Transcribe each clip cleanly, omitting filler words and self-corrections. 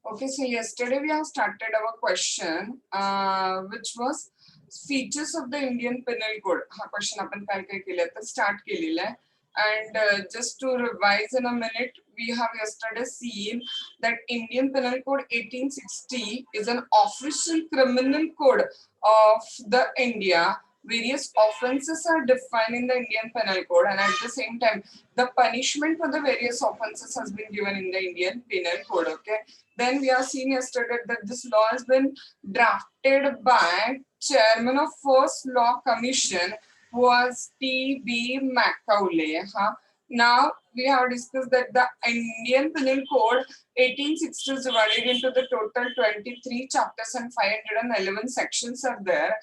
Okay, so yesterday we have started our question, which was features of the Indian Penal Code. हा question आपण काय काय केलं तर start केलेला आहे. And just to revise in a minute, we have yesterday seen that Indian Penal Code 1860 is an official criminal code of the India. Various offences are defined in the Indian Penal Code, and at the same time, the punishment for the various offences has been given in the Indian Penal Code. Okay. Then we have seen yesterday that this law has been drafted by chairman of First Law Commission, who was T.B. Macaulay. Now we have discussed that the Indian Penal Code 1860 is divided into the total 23 chapters and 511 sections are there.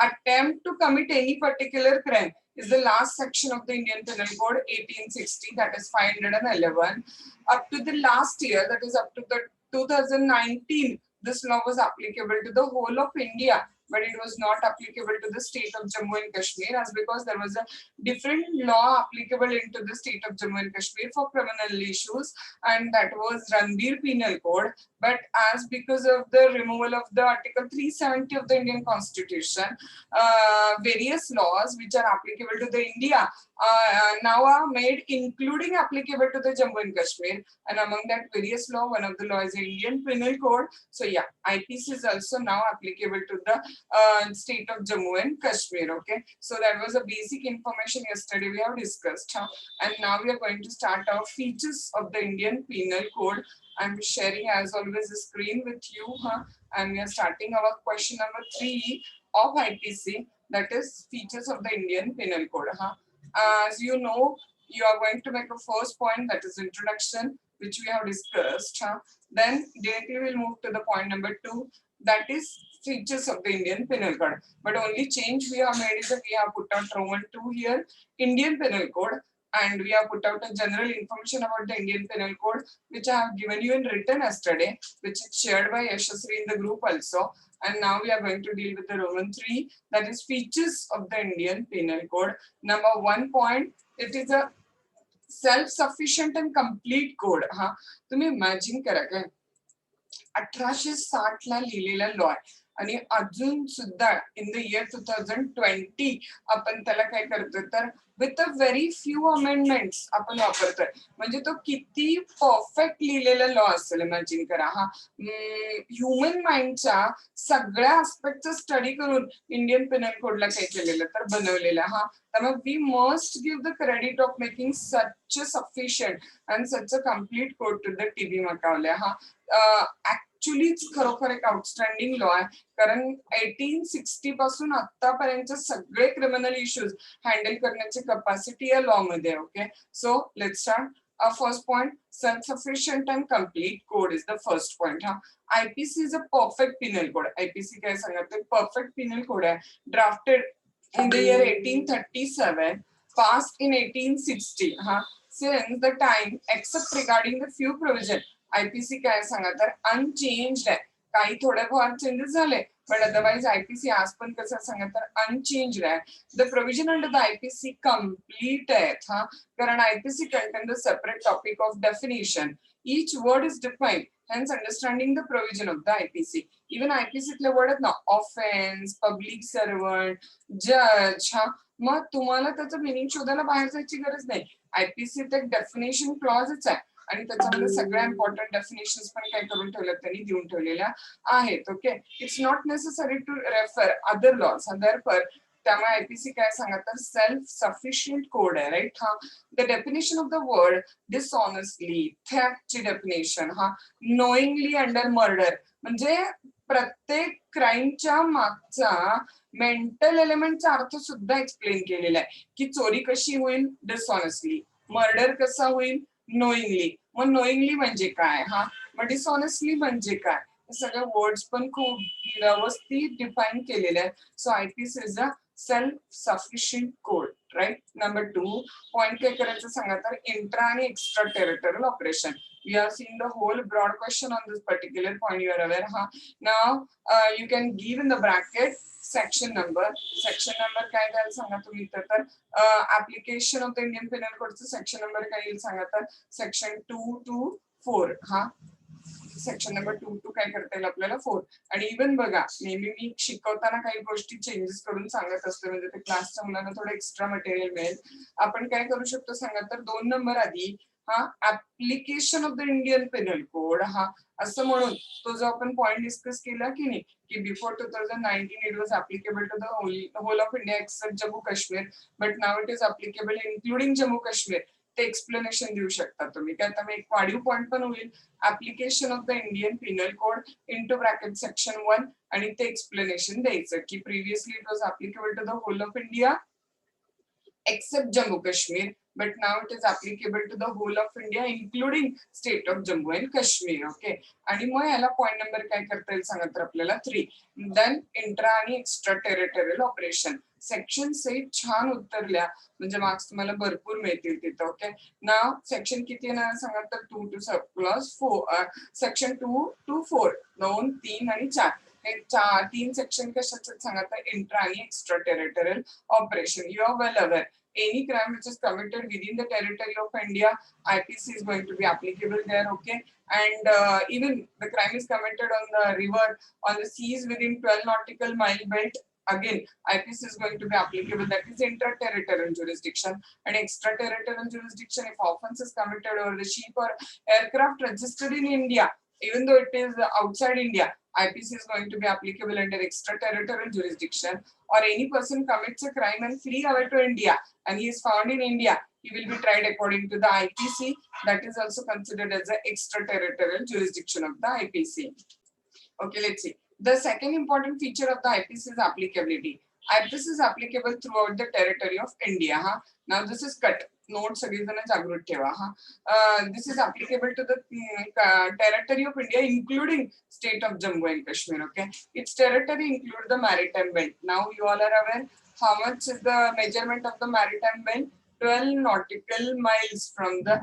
Attempt to commit any particular crime is the last section of the Indian Penal Code 1860, that is 511. Up to the last year, that is up to the 2019, this law was applicable to the whole of India, but it was not applicable to the state of Jammu and Kashmir, as because there was a different law applicable into the state of Jammu and Kashmir for criminal issues, and that was Ranbir Penal Code. But as because of the removal of the Article 370 of the Indian Constitution, various laws which are applicable to the India now are made including applicable to the Jammu and Kashmir, and among that various law, one of the law is Indian Penal Code. So yeah, IPC is also now applicable to the state of Jammu and Kashmir. Okay, so that was a basic information yesterday we have discussed, and now we are going to start our features of the Indian Penal Code. I'm sharing as always the screen with you, and we are starting our question number 3 of IPC, that is features of the Indian Penal Code. As you know, you are going to make a first point, that is introduction, which we have discussed. Then directly we'll move to the point number 2, that is features of the Indian Penal Code. But only change we have made is that we have put out Roman 2 here, Indian Penal Code, and we have put out a general information about the Indian Penal Code, which I have given you in written yesterday, which is shared by Yashasri in the group also. And now we are going to deal with the Roman 3, that is features of the Indian Penal Code. Number 1 point, it is a self-sufficient and complete code. तुम्ही imagine करा काय 1860 ला लिहिलेला law आहे आणि अजून सुद्धा in the year 2020 आपण त्याला काय करतो तर with a very few amendments आपण वापरतोय. म्हणजे तो किती परफेक्ट लिहिलेला लॉ असेल इमॅजिन करा. ह्युमन माइंडच्या सगळ्या आस्पेक्टचा स्टडी करून इंडियन पेनल कोडला काय केलेलं तर बनवलेलं. त्यामुळे we must give the credit of making such a sufficient and such a complete code to the TB Macaulay. ऍक्च्युलीच खरोखर एक आउटस्टँडिंग लॉ आहे, कारण 1860 पासून आतापर्यंत सगळे क्रिमिनल इश्यूज हँडल करण्याची कॅपॅसिटी या लॉ मध्ये. Okay, so let's start. First point, self-sufficient and complete code is the first point. IPC is a perfect penal code. IPC काय सांगते, perfect penal code आहे, drafted in the year 1837, passed in 1860. Since the time, except regarding the few provision, IPC काय सांगा तर unchanged आहे. काही थोडेफार changes झाले, but otherwise IPC आज पण कसं सांगा तर अनचेंज्ड आहे. The provision under the IPC complete आहेत, कारण IPC contain the separate topic of definition. Each word is defined, hence understanding the provision of the IPC. Even IPC तले वर्ड आहेत ना, offense, public servant, judge. मग तुम्हाला त्याचं meaning शोधायला बाहेर जायची गरज नाही. IPC ते डेफिनेशन क्लॉजच आहे आणि त्याच्यामध्ये सगळ्या इम्पॉर्टंट डेफिनेशन्स पण काय करून ठेवल्या त्यांनी देऊन ठेवलेल्या आहेत. Okay, it's not necessary to refer other laws. Therefore त्यामुळे आयपीसी काय सांगा तर सेल्फ सफिशियंट कोड आहे, right. The definition of the word dishonestly, थेफ्टची डेफिनेशन, नोईंगली अंडर मर्डर, म्हणजे प्रत्येक क्राईमच्या मागचा मेंटल एलिमेंटचा अर्थ सुद्धा एक्सप्लेन केलेला आहे, की चोरी कशी होईल डिसऑनेस्टली, मर्डर कसा होईल नोईंगली, मग नोईंगली म्हणजे काय, मग डिसऑनेस्टली म्हणजे काय, हे सगळे वर्ड्स पण खूप व्यवस्थित डिफाईन केलेले आहेत. So IPC is a self sufficient code, right. Number 2 point काय करायचं सांगा तर इंट्रा आणि extra territorial operation. We have seen the whole broad question on this particular point, you are aware. Now you can give in the bracket section number. Section number काय द्यायला सांगा तुम्ही तर application of the Indian Penal Code चं section number काय येईल सांगा तर section 2 to 4. Section number 2 to काय करता येईल आपल्याला 4. आणि इव्हन बघा नेहमी मी शिकवताना काही गोष्टी चेंजेस करून सांगत असते, म्हणजे ते क्लासच्या मुलांना थोडं एक्स्ट्रा मटेरियल मिळेल. आपण काय करू शकतो सांगा तर 2 नंबर आधी हा application of the Indian penal code हा असं म्हणून तो जो आपण पॉइंट डिस्कस केला की नाही की before 2019 it was applicable to the whole of India except Jammu Kashmir but now it is applicable including Jammu Kashmir. ते एक्सप्लेनेशन देऊ शकता तुम्ही. त्यात एक वाढीव पॉइंट पण होईल application of the Indian penal code into bracket section 1 आणि ते एक्सप्लेनेशन द्यायचं की previously it was applicable to the whole of India except Jammu Kashmir, but now it is applicable to the whole of India, including state of Jammu and Kashmir. Okay. आणि मग याला point number काय करता येईल सांगा तर आपल्याला 3. Then intra आणि एक्स्ट्रा टेरिटोरियल ऑपरेशन सेक्शन से छान उत्तरल्या म्हणजे मार्क्स तुम्हाला भरपूर मिळतील तिथं. ओके. नाव सेक्शन किती आहे ना सांगा तर 2 टू प्लस 4 सेक्शन 2 टू 4 2 3 आणि 4 हे 3 सेक्शन कशाचे सांगा तर इंट्रा आणि extra territorial operation. You are well aware any crime which is committed within the territory of India, IPC is going to be applicable there. Okay. And even the crime is committed on the river, on the seas within 12 nautical mile belt, again IPC is going to be applicable. That is inter-territorial jurisdiction. And extra-territorial jurisdiction, if offense is committed over the ship or aircraft registered in India, even though it is outside India, IPC is going to be applicable under extra-territorial jurisdiction. Or any person commits a crime and flee away to India and he is found in India, he will be tried according to the IPC. That is also considered as the extra-territorial jurisdiction of the IPC. Okay, let's see. The second important feature of the IPC is applicability. IPC is applicable throughout the territory of India. Now this is cut. Note सगळेजण जागृत ठेवा. This is applicable to the territory of India, including state of Jammu and Kashmir. Okay, its territory includes the maritime belt. Now you all are aware how much is the measurement of the maritime belt? 12 nautical miles from the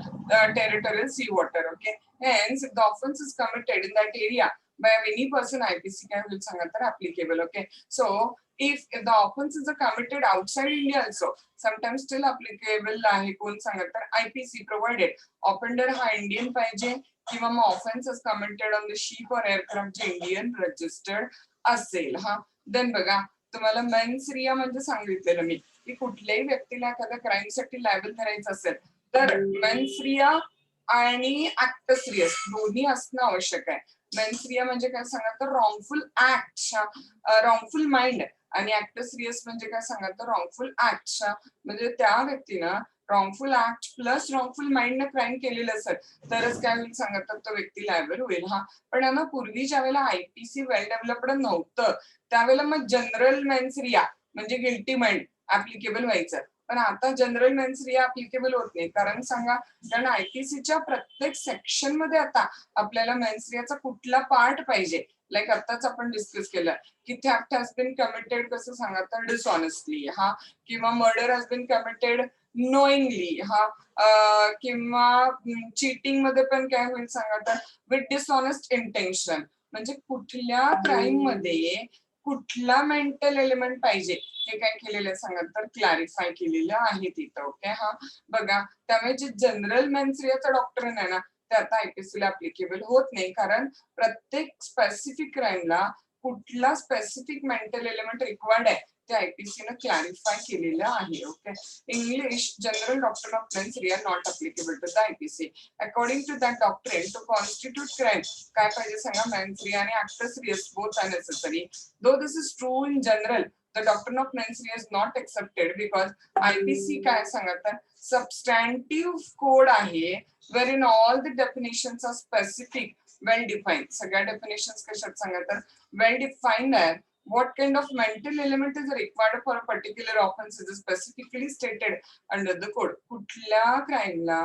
territorial sea water. Okay, hence if the offense is committed in that area by any person, IPC can will सांगा तर applicable. Okay, so if the offense is committed outside India also, sometimes still applicable आहे. कोण सांगा तर IPC provided offender हा Indian पाहिजे किंवा मग offense is committed on the ship or aircraft जे इंडियन registered असेल. देन बघा तुम्हाला मेन्स रिया म्हणजे सांगितलेलं मी की कुठल्याही व्यक्तीला एखाद्या क्राईम साठी लायबल करायचं असेल तर मेन्स रिया आणि ऍक्टस रियस दोन्ही असणं आवश्यक आहे. मेन्स रिया म्हणजे काय सांगा तर रॉंगफुल ऍक्ट, रॉंगफुल माइंड आणि ऍक्टस रियस म्हणजे काय सांगा तर रॉंगफुल ऍक्ट म्हणजे त्या व्यक्तीनं रॉंगफुल ऍक्ट प्लस रॉंगफुल माइंड न क्राईम केलेलं असेल तरच काय होईल सांगा तर तो व्यक्ती लायबल होईल. पण ना पूर्वी ज्या वेळेला आयपीसी वेल डेव्हलप्ड नव्हतं त्यावेळेला मग जनरल मेन्स रिया म्हणजे गिल्टी माइंड ऍप्लिकेबल व्हायचं. पण आता जनरल मेन्स रिया ऍप्लिकेबल होत नाही. कारण सांगा कारण आयपीसीच्या प्रत्येक सेक्शन मध्ये आता आपल्याला मेन्स रियाचा कुठला पार्ट पाहिजे. लाईक आताच आपण डिस्कस केलं की थेफ्ट हॅज बीन कमिटेड कसं सांगा तर डिसऑनेस्टली किंवा murder has been committed knowingly किंवा चीटिंग मध्ये पण काय होईल सांगा तर विथ डिसऑनेस्ट इंटेन्शन. म्हणजे कुठल्या क्राईम मध्ये कुठला मेंटल एलिमेंट पाहिजे हे काय केलेलं सांगा तर क्लॅरिफाय केलेलं आहे तिथं. ओके. बघा त्यामुळे जे जनरल मेन्स रियाचा डॉक्टरीन आहे ना ते आता आयपीसी ला ऍप्लिकेबल होत नाही. कारण प्रत्येक स्पेसिफिक क्राईमला कुठला स्पेसिफिक मेंटल एलिमेंट रिक्वायर्ड आहे ते आयपीसी ने क्लॅरिफाय केलेलं आहे. Okay. English general doctrine of mens rea not applicable to the IPC. According to that doctrine to constitute crime काय पाहिजे सांगा मेन्स रिया आणि actus reus both are necessary. Though this is true in general the doctrine of mens rea is not accepted because IPC काय सांगतात substantive code आहे wherein all the definitions are specific, well defined. सगळ्या definitions कशात सांगतात well defined आहे. What kind of mental element is required for a particular offense is specifically stated under the code. कुठल्या क्राईमला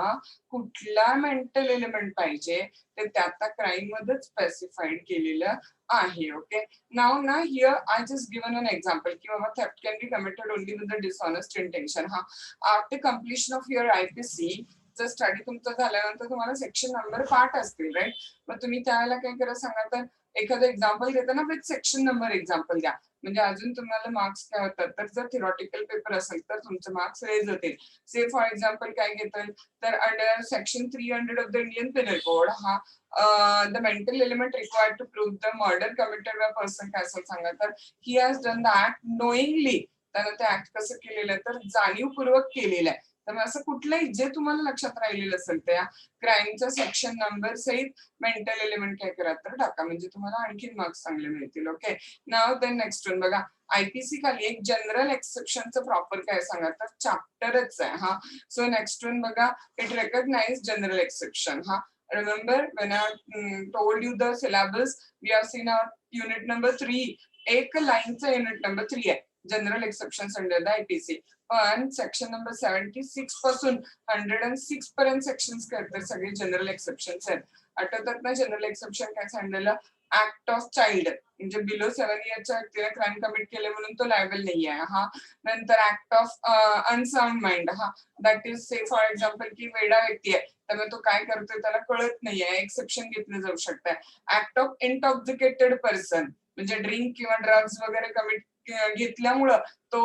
कुठला mental element पाहिजे ते त्या क्राईम मध्ये स्पेसिफाईड केलेलं आहे. ओके. नाउ ना here I just given an example की बाबा theft can be committed only with the dishonest intention. After completion of your IPC जर स्टडी तुमचा झाल्यानंतर तुम्हाला सेक्शन नंबर 5 असतील राईट. मग तुम्ही त्यावेळेला काय करा सांगा तर एखादं एक्झाम्पल घेताना विथ सेक्शन नंबर एक्झाम्पल द्या. म्हणजे अजून तुम्हाला मार्क्स काय होतात, तर जर थिरॉटिकल पेपर असेल तर तुमचे मार्क्स रेज होतील. से फॉर एक्झाम्पल काय घेतील, तर under section 300 of the Indian penal code हा the mental element required to prove the murder committed by person काय असेल सांगा, तर he has done the act knowingly. त्यानं ते ऍक्ट कसं केलेलं आहे, तर जाणीवपूर्वक केलेलं आहे. त्यामुळे असं कुठलंही जे तुम्हाला लक्षात राहिलेलं असेल त्या क्राईमच्या सेक्शन नंबर सहित मेंटल एलिमेंट काय करा तर टाका, म्हणजे तुम्हाला आणखीन मार्क्स चांगले मिळतील. ओके, नाव देन नेक्स्ट वन बघा, आयपीसी खाली एक जनरल एक्सेप्शनचं प्रॉपर काय सांगा, तर चॅप्टरच आहे हा. सो नेक्स्ट वन बघा, इट रेकग्नाइज जनरल एक्सेप्शन. हा, remember when I told you the syllabus, we have seen our unit number 3. एक लाईनचा युनिट नंबर 3 आहे, general exceptions under the IPC. पण सेक्शन नंबर 76 पासून 106 पर्यंत सेक्शन्स करतात सगळे जनरल एक्सेप्शन्स आहेत. आठवतात ना जनरल एक्सेप्शन काय सांगितलेलं, ऍक्ट ऑफ चाइल्ड म्हणजे बिलो 7 इयरच्या व्यक्तीने क्राईम कमिट केले म्हणून तो लायबल नाही आहे. हा, नंतर ऍक्ट ऑफ अनसाउंड माइंड. हा, that is say for example की वेडा व्यक्ती आहे त्यामुळे तो काय करतोय त्याला कळत नाहीये, एक्सेप्शन घेतलं जाऊ शकतं. ऍक्ट ऑफ इंटॉक्सिकेटेड पर्सन म्हणजे ड्रिंक किंवा ड्रग्ज वगैरे कमिट घेतल्यामुळं तो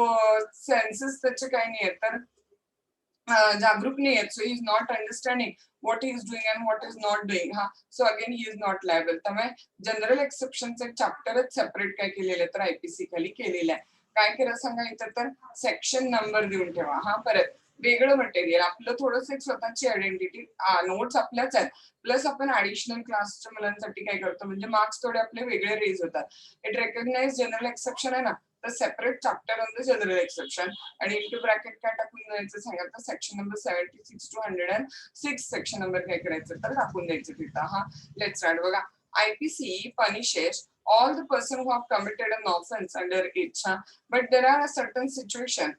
सेन्सेस त्याचे काही नाही आहेत, तर जागरूक नाही आहेत. So he is not understanding what he is doing and what is not doing. हा, so again he is not liable. त्यामुळे जनरल एक्सेप्शनचं चॅप्टरच सेपरेट काय केलेलं आहे तर आयपीसी खाली केलेलं आहे. काय केलं सांगा इथं, तर सेक्शन नंबर देऊन ठेवा. हा, परत वेगळं मटेरियल आपलं थोडंसं एक स्वतःची आयडेंटिटी, नोट्स आपल्याच आहेत, प्लस आपण ऍडिशनल क्लासच्या मुलांसाठी काय करतो म्हणजे मार्क्स थोडे आपले वेगळे रेज होतात. इट रेकग्नाइज जनरल एक्सेप्शन आहे ना, तर separate chapter on the general exception आणि इंटू ब्रॅकेट काय टाकून द्यायचं सांगा, तर section number 76 to 106 section number काय करायचं तर टाकून द्यायचं तिथं. हा, लेट्स स्टार्ट बघा, IPC punishes all the person who have committed an offense under it. But there are a certain situation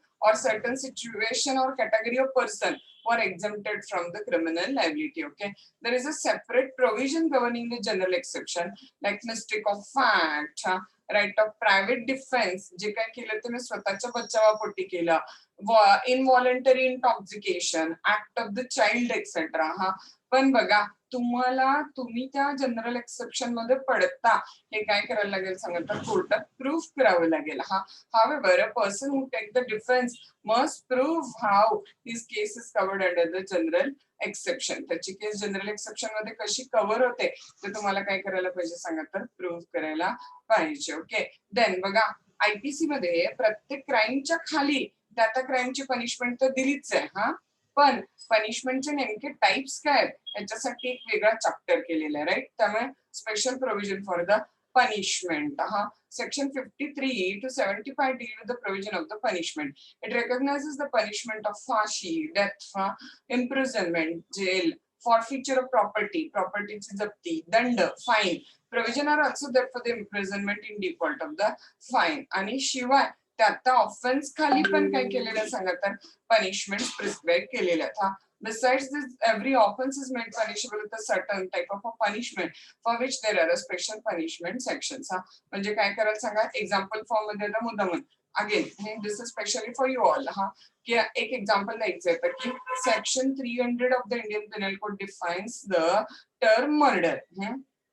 or category of person who are exempted from the criminal liability. Okay, there is a separate provision governing the general exception, like mistake of fact, right of private defence, जे काय केलं ते मी स्वतःच्या बचावापोटी केलं, involuntary intoxication, act of the child etcetera. हा, पण बघा तुम्ही त्या जनरल एक्सेप्शन मध्ये पडता हे काय करायला लागेल सांगा, तर कोर्टात प्रूफ करावं लागेल. हा, however a person who take the defense must prove how his case is covered under the general exception. त्याची केस जनरल एक्सेप्शन मध्ये कशी कव्हर होते ते तुम्हाला काय करायला पाहिजे सांगा, तर प्रूव्ह करायला पाहिजे. ओके, देन बघा, आयपीसी मध्ये प्रत्येक क्राईमच्या खाली त्या क्राईमची पनिशमेंट तर दिलीच आहे. हा, पण पनिशमेंटचे नेमके टाइप्स काय आहेत याच्यासाठी एक वेगळा चॅप्टर केलेला आहे. राईट, त्यामुळे special provision for the punishment. Section 53 to 75 deal with the provision of the punishment. It recognizes the punishment of fashi, death, imprisonment, jail, forfeiture of property, propertyची जप्ती, दंड, fine. Provision are also there for the imprisonment in default of the fine. आणि शिवाय त्या offence खाली पण काय केलेलं सांगा, तर पनिशमेंट प्रिस्क्राईब केलेल्या आहेत. Besides this, every offense is made punishable with a certain type of a punishment for which there are a special punishment sections. म्हणजे काय करायला सांगा, एक्झाम्पल फॉर्म मध्ये आता मुद्दामून again this is specially for you all. हा, की एक एक्झाम्पल द्यायचं आहे की section 300 of the Indian penal code defines the term murder.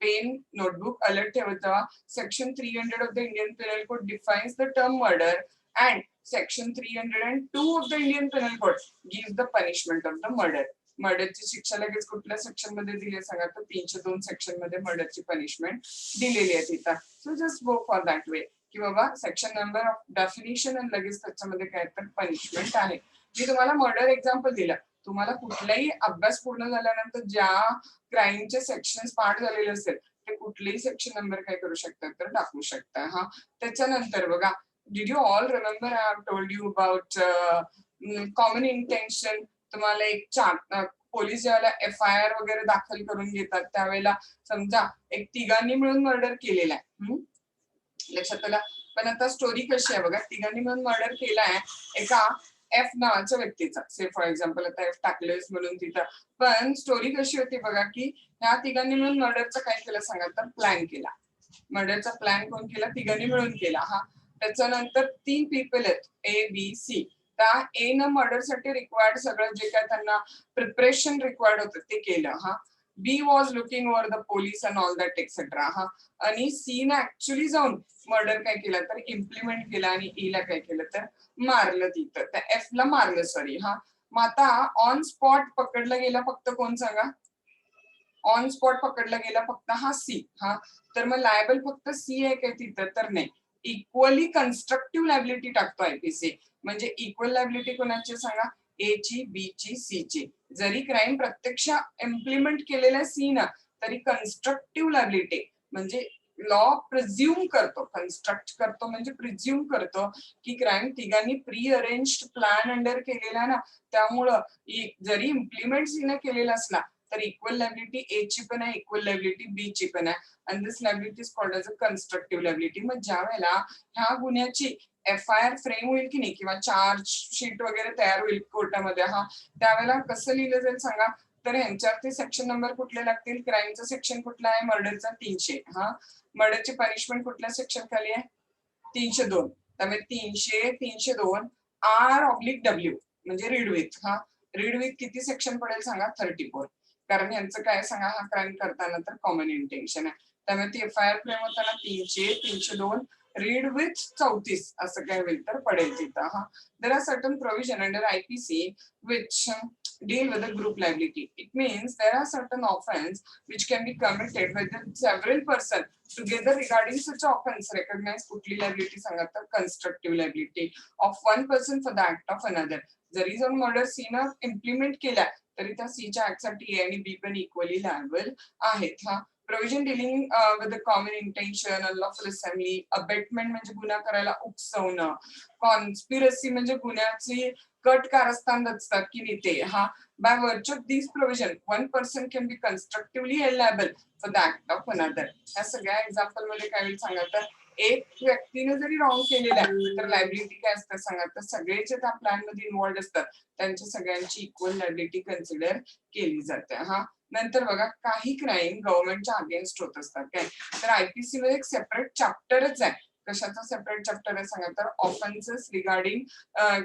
Pen notebook alert ठेवता, section 300 of the Indian penal code defines the term murder and section 302 of the Indian Penal Code gives the punishment of the murder. मर्डरची शिक्षा लगेच कुठल्या section मध्ये दिली सांगा, तर 302 section मध्ये मर्डरची punishment दिलेली आहे तिथं. So just go for that way की बाबा सेक्शन नंबर ऑफ डेफिनेशन आणि लगेच त्याच्यामध्ये काय तर पनिशमेंट आहे. मी तुम्हाला मर्डर एक्झाम्पल दिलं, तुम्हाला कुठलाही अभ्यास पूर्ण झाल्यानंतर ज्या क्राईमचे सेक्शन पाठ झालेले असेल ते कुठलेही सेक्शन नंबर काय करू शकतात तर टाकू शकता. हा, त्याच्यानंतर बघा, did you all remember I have told you about common intention. तुम्हाला एक पोलीस ज्यावेळेला FIR वगैरे दाखल करून घेतात त्यावेळेला समजा एक तिघांनी मिळून मर्डर केलेला आहे, लक्षात आलं. पण आता स्टोरी कशी आहे बघा, तिघांनी मिळून मर्डर केला आहे एका F नावाच्या व्यक्तीचा, से फॉर एक्झाम्पल आता F टाकलेस म्हणून तिथं. पण स्टोरी कशी होती बघा, की ह्या तिघांनी मिळून मर्डरचा काय केलं सांगा, तर प्लॅन केला. मर्डरचा प्लॅन कोण केला, तिघांनी मिळून केला. हा, त्याच्यानंतर 3 पीपल आहेत ABC. त्या A न मर्डर साठी रिक्वायर्ड सगळं जे काय त्यांना प्रिपरेशन रिक्वायर्ड होतं ते केलं. हा, B was looking over the police and all that etcetera. हा, आणि सी ने ऍक्च्युली जाऊन मर्डर काय केलं तर इम्प्लिमेंट केलं, आणि ई ला काय केलं तर मारलं तिथं, त्या एफ ला मारलं, सॉरी. हा, मग आता ऑन स्पॉट पकडला गेला फक्त कोण सांगा? ऑन स्पॉट पकडला गेला फक्त हा सी. हा, तर मग लायबल फक्त सी आहे काय तिथं? तर नाही. इक्वली कन्स्ट्रक्टिव्ह लायबिलिटी टाकतो आयपीसी. म्हणजे इक्वल लायबिलिटी कोणाची सांगा? ए ची, बी ची, सी ची. जरी क्राईम प्रत्यक्ष इम्प्लिमेंट केलेला सी ना, तरी कन्स्ट्रक्टिव्ह लायबिलिटी म्हणजे लॉ प्रिझ्युम करतो, कन्स्ट्रक्ट करतो म्हणजे प्रिझ्युम करतो की क्राईम तिघांनी प्री अरेंज्ड प्लॅन अंडर केलेला ना, त्यामुळं जरी इम्प्लिमेंट सीने केलेला असला तर इक्वल लायबिलिटी ए ची पण आहे, इक्वल लायबिलिटी बी ची पण आहे. आणि this liability is called as a constructive liability. मग ज्या वेळेला ह्या गुन्ह्याची FIR फ्रेम होईल की नाही, किंवा चार्ज शीट वगैरे तयार होईल कोर्टामध्ये, हा, त्यावेळेला कसं लिहिलं जाईल सांगा? तर ह्यांच्यावरती सेक्शन नंबर कुठले लागतील? क्राईमचा सेक्शन कुठला आहे? मर्डरचा 300. हा, मर्डरची पनिशमेंट कुठल्या सेक्शन खाली आहे? 302. त्यामुळे 300, 302 R/W म्हणजे रीड विथ. हा, रीड विथ किती सेक्शन पडेल सांगा? 34. कारण यांचं काय सांगा, हा क्राईम करताना तर कॉमन इंटेन्शन आहे. त्यामुळे ती FIR फ्रेम होताना 300, 302 रीड विथ 34 असं काय होईल तर पडेल तिथं. हा, there are certain provision under IPC which deal with the group liability. It means there are certain offense which can be committed within several person together regarding such offense recognize कुठली liability सांगा तर constructive liability of one person for the act of another. जरी जाऊन murder C न implement केला तरी त्या सीच्या ऍक्टसाठी ए आणि बी पण इक्वली लायबल आहेत. हा, provision dealing with the common intention, unlawful assembly, abetment म्हणजे गुन्हा करायला उकसवणं, कॉन्स्पिरसी म्हणजे गुन्ह्याची कट कारस्थान रचतात की नाही ते. हा, by virtue of this provision one person can be constructively held liable for the act of another. या सगळ्या एक्झाम्पल मध्ये काय होईल सांगा तर एक व्यक्तीने जरी रॉंग केलेला तर लायबिलिटी काय असतं सांगा तर सगळे जे त्या प्लॅन मध्ये इन्व्हॉल्ड असतात त्यांच्या सगळ्यांची इक्वल लायबिलिटी कन्सिडर केली जाते. हा, नंतर बघा काही क्राईम गव्हर्नमेंटच्या अगेन्स्ट होत असतात काय, तर IPC मध्ये एक सेपरेट चॅप्टरच आहे. कशाचा सेपरेट चॅप्टर आहे सांगा तर ऑफेन्सेस रिगार्डिंग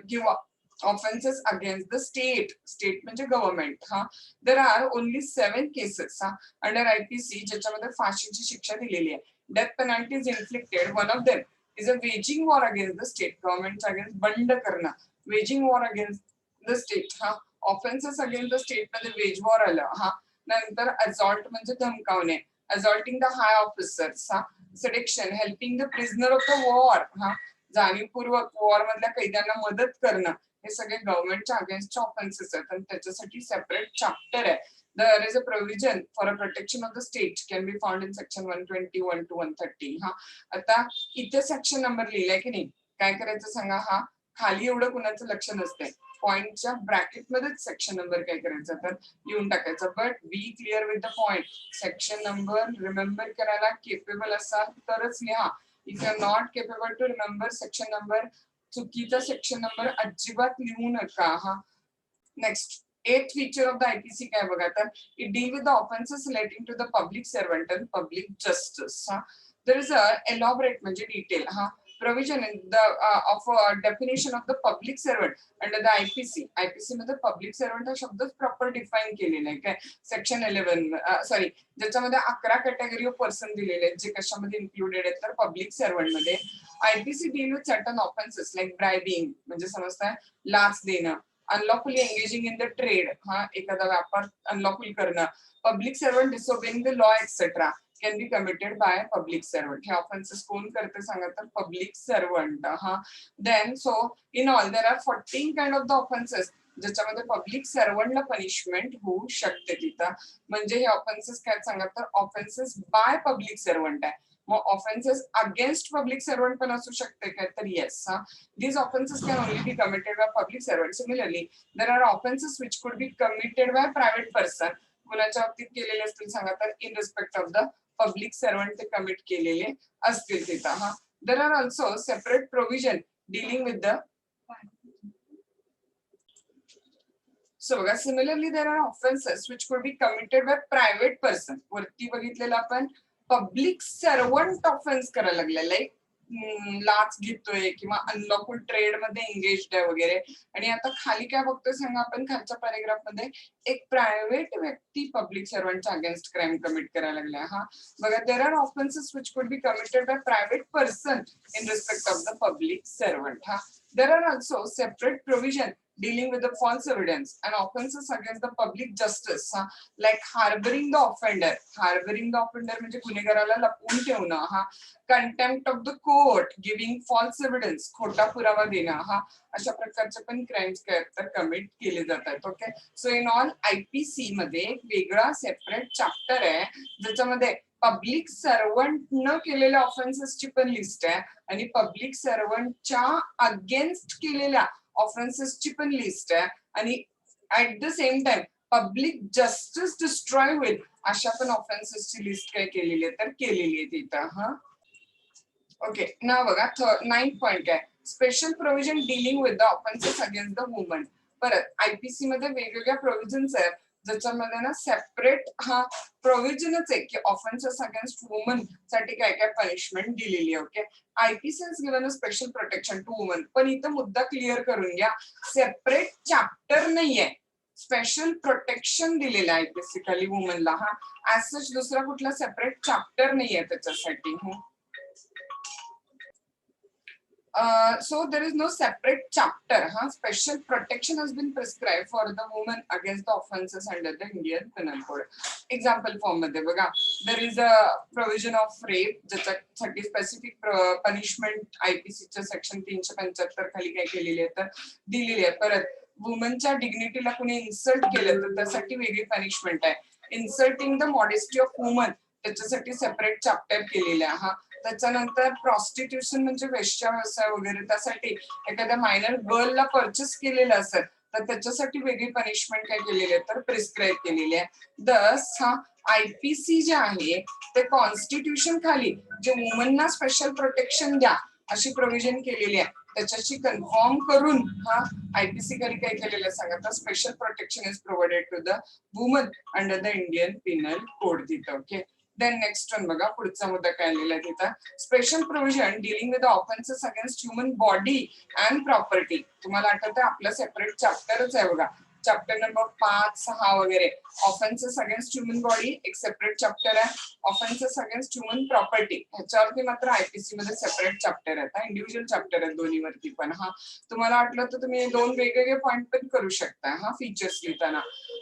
किंवा offences against the state. State म्हणजे गव्हर्नमेंट. हा, देर आर ओनली 7 केसेस हा अंडर IPC ज्याच्यामध्ये फाशीची शिक्षा दिलेली आहे. Death penalty is inflicted. One of them is a waging war against the state. गव्हर्नमेंटच्या अगेन्स्ट बंड करणं, waging war against the state. हा, ऑफेन्सेस अगेन्स्ट द स्टेट मध्ये वेज वॉर आलं. हा, नंतर असॉल्ट म्हणजे धमकावणे, असॉल्टिंग द हाय ऑफिसर्स. हा, सडिक्शन, helping the prisoner of the war. हा, जाणीवपूर्वक वॉर मधल्या कैद्यांना मदत करणं, हे सगळे गव्हर्नमेंटच्या अगेन्स्ट ऑफेन्सेस आहेत आणि त्याच्यासाठी सेपरेट चॅप्टर आहे. There is a provision for a protection of the state can be found in section 121 to 130. हा, आता इथे सेक्शन नंबर लिहिलाय की नाही, काय करायचं सांगा? हा, खाली एवढं कुणाचं लक्ष नसतंय, पॉइंटच्या ब्रॅकेट मध्येच सेक्शन नंबर काय करायचं तर लिहून टाकायचं. But be clear with the point. Section number remember करायला केपेबल असाल तरच लिहा. If you are not capable to remember section number, चुकीचा सेक्शन नंबर अजिबात लिहू नका. हा, next 8th feature of the IPC काय बघा तर it deal with the offenses relating to the public servant and public justice. हा, there is a elaborate म्हणजे डिटेल. हा, provision in the of a definition of the public servant under the IPC. IPC मध्ये public servant हा शब्द proper define केलेला आहे काय, section 11 sorry ज्याच्यामध्ये 11 कॅटेगरी ऑफ पर्सन दिलेले आहेत जे कशामध्ये इन्क्लुडेड आहेत तर पब्लिक सर्वंट मध्ये. IPC deal with certain offenses like bribing म्हणजे समजताय लाच देणं, unlawfully engaging in the trade. हा, एखादा व्यापार अनलॉफुल करणं, public servant disobeying the law etcetera can be committed by public servant. हे ऑफेन्सेस कोण करते सांगा तर पब्लिक सर्वंट. हा, then so in all there are 14 kind of the offences ज्याच्यामध्ये पब्लिक सर्वंटला पनिशमेंट होऊ शकते तिथं. म्हणजे हे ऑफेन्सेस काय सांगा तर ऑफेन्सेस बाय पब्लिक सर्वंट आहे. मग ऑफेन्सेस अगेन्स्ट पब्लिक सर्वंट पण असू शकते काय तर येस. हा, these offenses can only be committed by public servant. Similarly, there are offenses which could be committed by private person. कुणाच्या बाबतीत केलेले असतील सांगा तर in respect of the public servant ते कमिट केलेले असतील तिथं. हा, there are also separate provision dealing with the so बघा similarly there are offenses which could be committed by private person. वरती बघितलेलं आपण पब्लिक सर्वंट ऑफेन्स करायला लागले, लाईक लाच घेतोय किंवा अनलॉफुल ट्रेड मध्ये एंगेज्ड आहे वगैरे. आणि आता खाली काय बघतोय सांगा आपण खालच्या पॅरेग्राफ मध्ये, एक प्रायव्हेट व्यक्ती पब्लिक सर्वंटच्या अगेन्स्ट क्राईम कमिट करायला लागलाय. हा बघा, there are offences which could be committed bye private person in respect of the public servant. हा there are also separate provision dealing with the false evidence and offenses against the public justice, like harboring the offender. Harboring the offender म्हणजे गुन्हेगाराला लपवून ठेवणं. हा contempt of the court, giving false evidence, खोटा पुरावा देणं. हा अशा प्रकारचे पण क्राइम्स काय तर कमिट केले जातात. Okay, so in all IPC मध्ये एक वेगळा सेपरेट चॅप्टर आहे ज्याच्यामध्ये पब्लिक सर्वंट न केलेल्या ऑफेन्सेसची पण लिस्ट आहे आणि पब्लिक सर्वंटच्या अगेन्स्ट केलेल्या ऑफेन्सेसची पण लिस्ट आहे आणि at the same time public justice destroy होईल अशा पण ऑफेन्सेसची लिस्ट काय केलेली आहे तर केलेली आहे तिथं. हा ओके, ना बघा 9th पॉइंट काय, special provision dealing with the offences against the woman. परत IPC मध्ये वेगवेगळ्या प्रोव्हिजन्स आहेत ज्याच्यामध्ये ना सेपरेट हा प्रोव्हिजनच आहे की ऑफेन्सेस अगेन्स्ट वुमन साठी काय काय पनिशमेंट दिलेली आहे. Okay, IPC has given a special protection to women. पण इथं मुद्दा क्लिअर करून घ्या, सेपरेट चॅप्टर नाहीये, स्पेशल प्रोटेक्शन दिलेलं आहे IPC खाली वुमनला. हा ऍज सच दुसरा कुठला सेपरेट चॅप्टर नाहीये त्याच्यासाठी. So there is no separate chapter. Special protection has been prescribed for the woman against the offenses under the Indian Penal Code. Example form मध्ये बघा, there is a provision of rape ज्याच्यासाठी specific punishment IPC च्या section 375 खाली काय केलेली आहे तर दिलेली आहे. परत वुमनच्या डिग्निटीला कुणी इन्सल्ट केलं तर त्यासाठी वेगळी पनिशमेंट आहे. Insulting the modesty of woman त्याच्यासाठी सेपरेट चॅप्टर केलेले आहे. हा त्याच्यानंतर प्रॉस्टिट्यूशन म्हणजे वेश्या व्यवसाय वगैरे त्यासाठी एखाद्या मायनर गर्लला परचेस केलेलं असेल तर त्याच्यासाठी वेगळी पनिशमेंट काय केलेली आहे तर प्रिस्क्राईब केलेली आहे. दस हा IPC जे आहे ते कॉन्स्टिट्यूशन खाली जे वुमनना स्पेशल प्रोटेक्शन द्या अशी प्रोव्हिजन केलेली आहे त्याच्याशी कन्फर्म करून हा IPC खाली काय केलेलं आहे सांगा तर special protection is provided to the woman under the Indian penal code तिथं. ओके, देन नेक्स्ट वन बघा, पुढचा मुद्दा काय लिहिला तिथं, special provision dealing with offences against human body and property. तुम्हाला आठवतंय आपलं सेपरेट चॅप्टरच आहे बघा, चॅप्टर नंबर 5, 6 वगैरे. ऑफेन्सेस अगेन्स्ट ह्युमन बॉडी एक सेपरेट चॅप्टर आहे, ऑफेन्सेस अगेन्स्ट ह्युमन प्रॉपर्टी ह्याच्यावरती मात्र IPC मध्ये सेपरेट चॅप्टर आहे, इंडिव्हिज्युअल चॅप्टर आहे दोन्हीवरती पण. हा तुम्हाला वाटलं तर तुम्ही 2 वेगवेगळे पॉइंट पण करू शकता हा फीचर्स लिहिताना.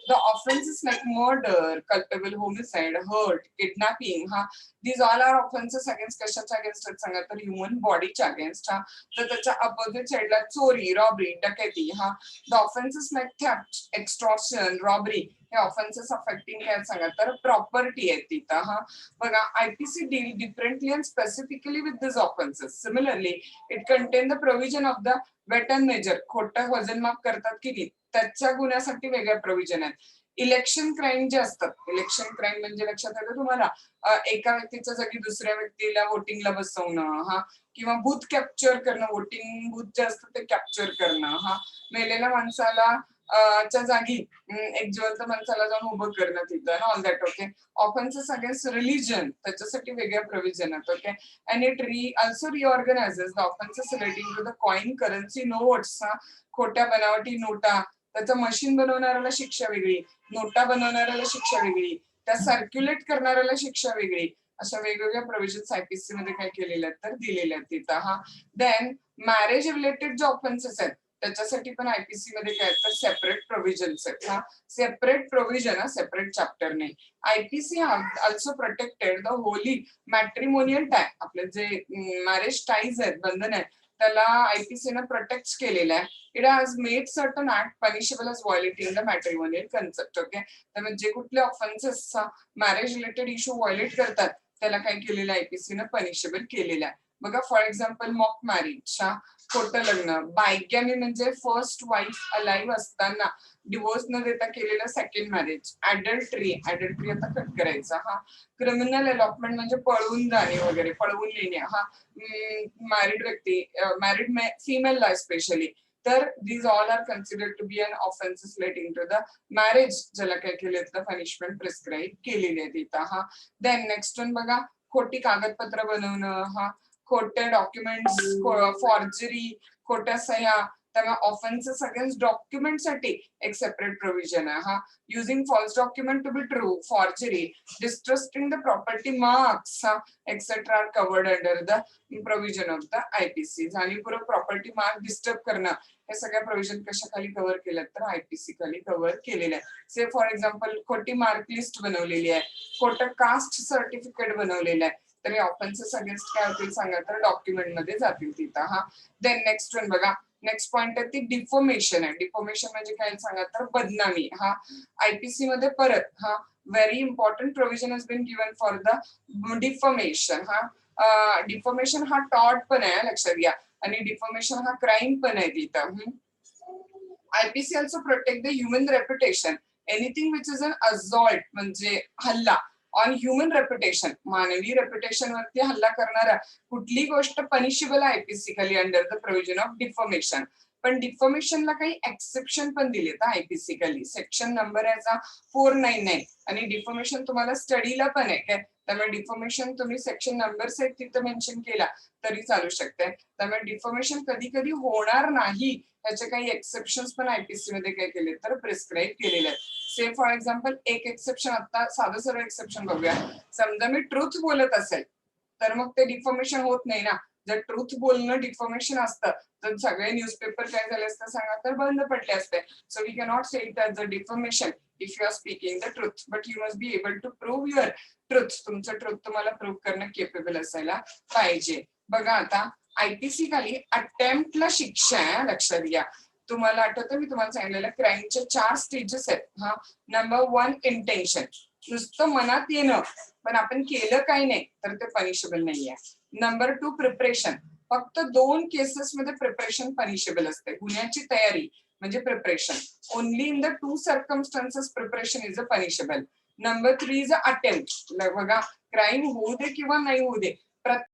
The offences like murder, culpable homicide, hurt, kidnapping, हा these all are offenses against कशाच्या अगेन्स्ट सांगा तर ह्युमन बॉडीच्या अगेन्स्ट. हा तर त्याच्या अपोजिट साइडला चोरी, रॉबरी, डकैती. हा the offences like theft, extortion, robbery हे ऑफेन्सेस अफेक्टिंग काय सांगा तर प्रॉपर्टी आहे तिथं. हा बघा, IPC deal differently and specifically with these offenses. Similarly, it contain the provision of the weight and measure, खोटं वजन माप करतात की नाही त्याच्या गुन्ह्यासाठी वेगळ्या प्रोव्हिजन आहेत. इलेक्शन क्राईम जे असतात, इलेक्शन क्राईम म्हणजे लक्षात येतं तुम्हाला एका व्यक्तीच्या जागी दुसऱ्या व्यक्तीला वोटिंगला बसवणं, हा किंवा बूथ कॅप्चर करणं, वोटिंग बूथ जे असतं ते कॅप्चर करणं, हा मेलेल्या माणसाला च्या जागी एक जिवंत माणसाला जाऊन उभं करणं तिथं, all that. Okay, offences against religion त्याच्यासाठी वेगळ्या प्रोव्हिजन आहेत. Okay, and it also reorganises the offences relating to the coin, currency, notes, खोट्या बनावटी नोटा, त्याचं मशीन बनवणाऱ्याला शिक्षा वेगळी, नोटा बनवणाऱ्याला शिक्षा वेगळी, त्या सर्क्युलेट करणाऱ्याला शिक्षा वेगळी, अशा वेगवेगळ्या प्रोव्हिजन्स IPC मध्ये काय केलेल्या आहेत तर दिलेल्या आहेत तिथं. हा देन मॅरेज रिलेटेड जे ऑफेन्सेस आहेत त्याच्यासाठी पण IPC मध्ये काय तर सेपरेट प्रोव्हिजन्स आहेत. हा सेपरेट प्रोव्हिजन, सेपरेट चॅप्टर नाही. IPC also protected the Holy matrimonial tie, आपले जे मॅरेज टाईज आहेत, बंधन आहेत, त्याला IPC ने प्रोटेक्ट केलेलं आहे. It has made certain act punishable as violating the matrimonial concept. Okay, त्यामुळे जे कुठले offences marriage related issue violate करतात त्याला काय केलेलं IPC ने पनिशेबल केलेलं आहे. बघा, फॉर एक्झाम्पल मॉक मॅरेज, खोटं लग्न, बायगॅमी म्हणजे फर्स्ट वाईफ अलाइव्ह असताना डिवोर्स न देता केलेलं सेकंड मॅरेज, ऍडल्टरी आता कट करायचा. हा क्रिमिनल अलॉटमेंट म्हणजे पळून जाणे वगैरे, पळवून नेणे. हा मॅरिड व्यक्ती, मॅरिड फिमेलला स्पेशली, तर these all are considered to be an offenses relating to the marriage ज्याला काय केले तर पनिशमेंट प्रिस्क्राईब केलेली आहे तिथं. हा देन नेक्स्ट वन बघा, खोटी कागदपत्र बनवणं, हा खोटे डॉक्युमेंट्स, फॉर्जरी, खोट्या सह्या, त्यामुळे ऑफेन्सेस अगेन्स्ट डॉक्युमेंटसाठी एक सेपरेट प्रोव्हिजन आहे. हा using false document to be true, forgery, distrusting the property marks etcetera are covered under the provision of the IPC. आणि पुढे प्रॉपर्टी मार्क डिस्टर्ब करणं हे सगळ्या प्रोव्हिजन कशाखाली कव्हर केल्यात तर आयपीसी खाली कव्हर केलेल्या आहे. से फॉर एक्झाम्पल खोटी मार्क लिस्ट बनवलेली आहे, खोटं कास्ट सर्टिफिकेट बनवलेलं आहे, तर हे ऑफेन्सेस अगेन्स्ट काय होतील सांगा तर डॉक्युमेंट मध्ये जातील तिथं. हा देन नेक्स्ट वन बघा, नेक्स्ट पॉइंट आहे ती डिफॉर्मेशन आहे. डिफॉर्मेशन म्हणजे काय सांगा तर बदनामी. हा आयपीसी मध्ये परत हा very important provision has been given for the defamation. हा डिफॉर्मेशन हा टॉर्ट पण आहे लक्षात घ्या, आणि डिफॉर्मेशन हा क्राईम पण आहे तिथं. IPC also protect the human reputation. Anything which is an assault म्हणजे हल्ला ऑन ह्युमन रेप्युटेशन, मानवी रेप्युटेशन वरती हल्ला करणारा कुठली गोष्ट पनिशेबल आहे आयपीसी खाली under the provision of defamation. पण डिफॉर्मेशनला काही एक्सेप्शन पण दिलेत आयपीसी खाली. सेक्शन नंबर याचा 499 आणि डिफॉर्मेशन तुम्हाला स्टडीला पण आहे काय, त्यामुळे डिफॉर्मेशन तुम्ही सेक्शन नंबर सेट तिथं मेन्शन केला तरी चालू शकते. त्यामुळे डिफॉर्मेशन कधी कधी होणार नाही त्याचे काही एक्सेप्शन्स पण आयपीसी मध्ये काय केले तर प्रिस्क्राईब केलेले आहेत. से फॉर एक्झाम्पल एक एक्सेप्शन, आता साधं सरळ एक्सेप्शन बघूया. समजा मी ट्रूथ बोलत असेल तर मग ते डिफॉर्मेशन होत नाही ना. जर ट्रूथ बोलणं डिफॉर्मेशन असतं तर सगळे न्यूजपेपर काय झाले असतं सांगा तर बंद पडले असते. So we cannot say it as a defamation if you are speaking the truth, but you must be able to prove your truth. तुमचं ट्रूथ तुम्हाला प्रूव्ह करणं केपेबल असायला पाहिजे. बघा आता आयपीसी खाली अटेम्प्टला शिक्षा आहे, लक्षात घ्या. तुम्हाला आठवतं मी तुम्हाला सांगितलेलं क्राईमचे 4 स्टेजेस आहेत. हा नंबर 1 इंटेन्शन, नुसतं मनात येणं पण आपण केलं काही नाही तर ते पनिशेबल नाहीये. नंबर 2 प्रिपरेशन, फक्त 2 केसेस मध्ये प्रिपरेशन पनिशेबल असते. गुन्ह्याची तयारी म्हणजे preparation, only in the 2 circumstances preparation is a punishable. Number 3 is a attempt. बघा क्राईम होऊ दे किंवा नाही होऊ दे,